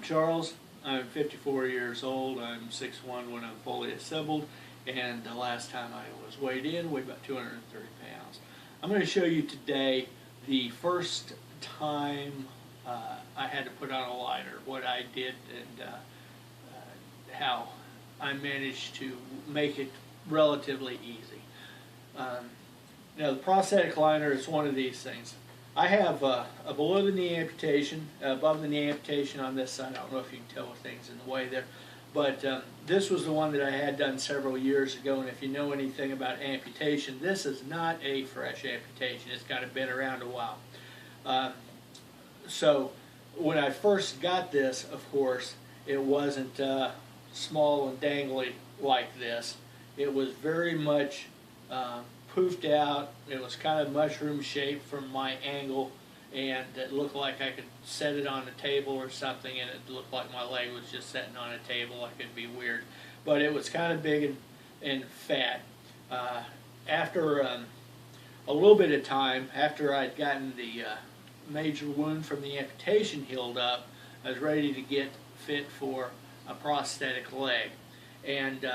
Charles. I'm 54 years old. I'm 6'1" when I'm fully assembled, and the last time I was weighed in, weighed about 230 pounds. I'm going to show you today the first time I had to put on a liner, what I did, and how I managed to make it relatively easy. Now, the prosthetic liner is one of these things. I have a below the knee amputation, above the knee amputation on this side. I don't know if you can tell with things in the way there, but this was the one that I had done several years ago. And if you know anything about amputation, this is not a fresh amputation. It's kind of been around a while. So when I first got this, of course, it wasn't small and dangly like this. It was very much poofed out. It was kind of mushroom shaped from my angle, and it looked like I could set it on a table or something, and it looked like my leg was just sitting on a table. Like it'd be weird, but it was kind of big and fat. After a little bit of time, after I'd gotten the major wound from the amputation healed up, I was ready to get fit for a prosthetic leg. And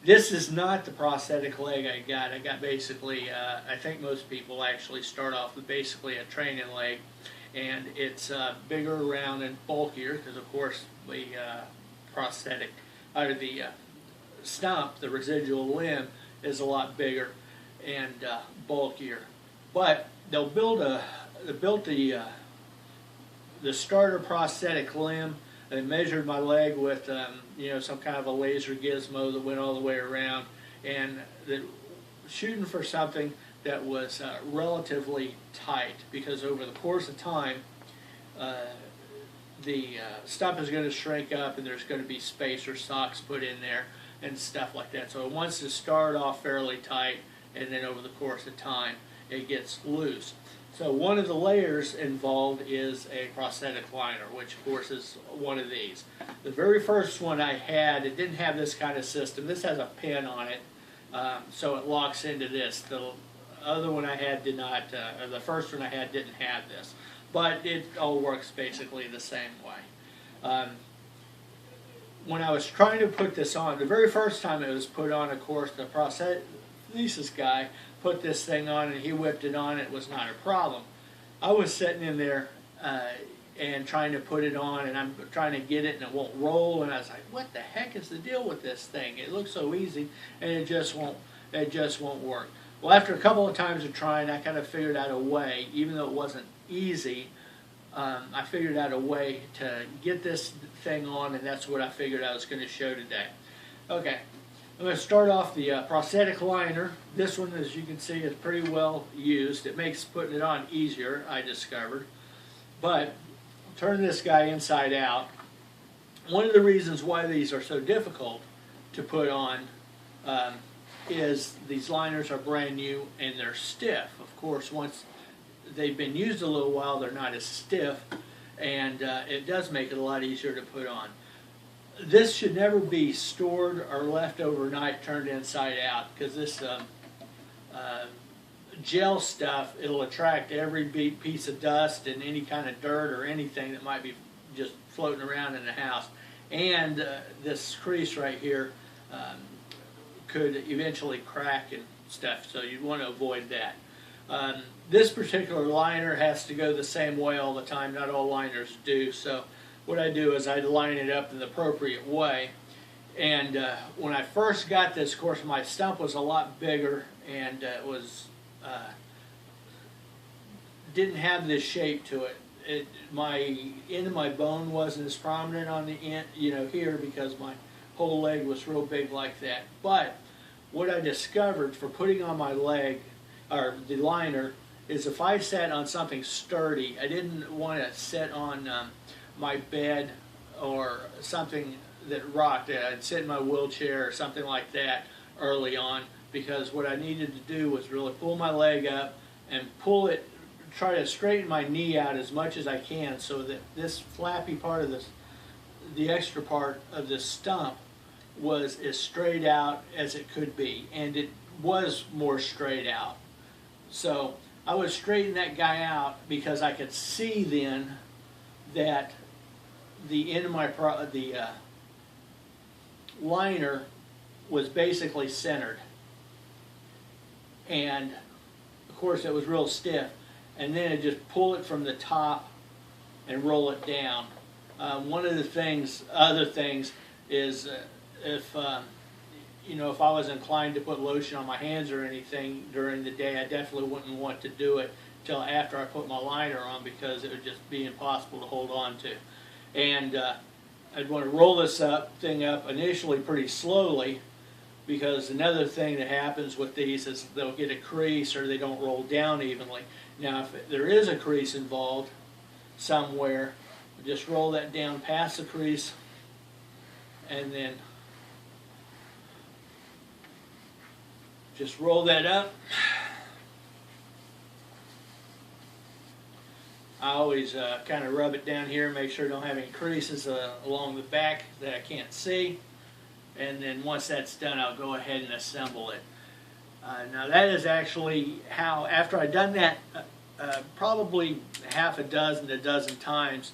this is not the prosthetic leg I got. I got basically, I think most people actually start off with basically a training leg, and it's bigger, round, and bulkier because, of course, the prosthetic, out of the stump, the residual limb, is a lot bigger and bulkier. But they built the starter prosthetic limb. They measured my leg with some kind of a laser gizmo that went all the way around, and shooting for something that was relatively tight, because over the course of time the stump is going to shrink up and there's going to be spacer socks put in there and stuff like that. So it wants to start off fairly tight, and then over the course of time it gets loose. So one of the layers involved is a prosthetic liner, which of course is one of these. The very first one I had, it didn't have this kind of system. This has a pin on it, so it locks into this. The other one I had did not, or the first one I had didn't have this. But it all works basically the same way. When I was trying to put this on, the very first time it was put on, of course, the prosthesis guy put this thing on and he whipped it on. It was not a problem. I was sitting in there and trying to put it on, and I'm trying to get it and it won't roll, and I was like, what the heck is the deal with this thing? It looks so easy, and it just won't work. Well, after a couple of times of trying, I kind of figured out a way, even though it wasn't easy. I figured out a way to get this thing on, and that's what I figured I was going to show today. Okay, I'm going to start off the prosthetic liner. This one, as you can see, is pretty well used. It makes putting it on easier, I discovered. But turn this guy inside out. One of the reasons why these are so difficult to put on is these liners are brand new and they're stiff. Of course, once they've been used a little while, they're not as stiff, and it does make it a lot easier to put on. This should never be stored or left overnight turned inside out, because this gel stuff, it'll attract every piece of dust and any kind of dirt or anything that might be just floating around in the house. And this crease right here could eventually crack and stuff, so you'd want to avoid that. This particular liner has to go the same way all the time. Not all liners do, so what I do is I line it up in the appropriate way. And when I first got this, of course, my stump was a lot bigger, and it was didn't have this shape to it. My end of my bone wasn't as prominent on the end, here, because my whole leg was real big like that. But what I discovered for putting on my leg, or the liner, is if I sat on something sturdy, I didn't want to sit on my bed or something that rocked. I'd sit in my wheelchair or something like that early on, because what I needed to do was really pull my leg up and pull it, try to straighten my knee out as much as I can, so that this flappy part of this, the extra part of this stump, was as straight out as it could be, and it was more straight out. So I would straighten that guy out because I could see then that the end of my liner was basically centered, and of course it was real stiff, and then I just pull it from the top and roll it down. One of the other things is if you know, if I was inclined to put lotion on my hands or anything during the day, I definitely wouldn't want to do it till after I put my liner on, because it would just be impossible to hold on to. And I'd want to roll this thing up initially pretty slowly, because another thing that happens with these is they'll get a crease or they don't roll down evenly. Now if there is a crease involved somewhere, just roll that down past the crease and then just roll that up. I always kind of rub it down here, make sure I don't have any creases along the back that I can't see. And then once that's done, I'll go ahead and assemble it. Now that is actually how, after I've done that probably half a dozen times,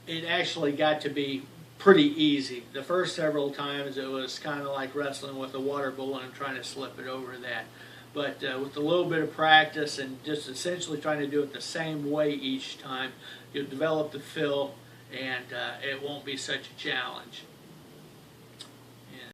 it actually got to be pretty easy. The first several times it was kind of like wrestling with a water balloon and trying to slip it over that. But with a little bit of practice and just essentially trying to do it the same way each time, you'll develop the feel, and it won't be such a challenge.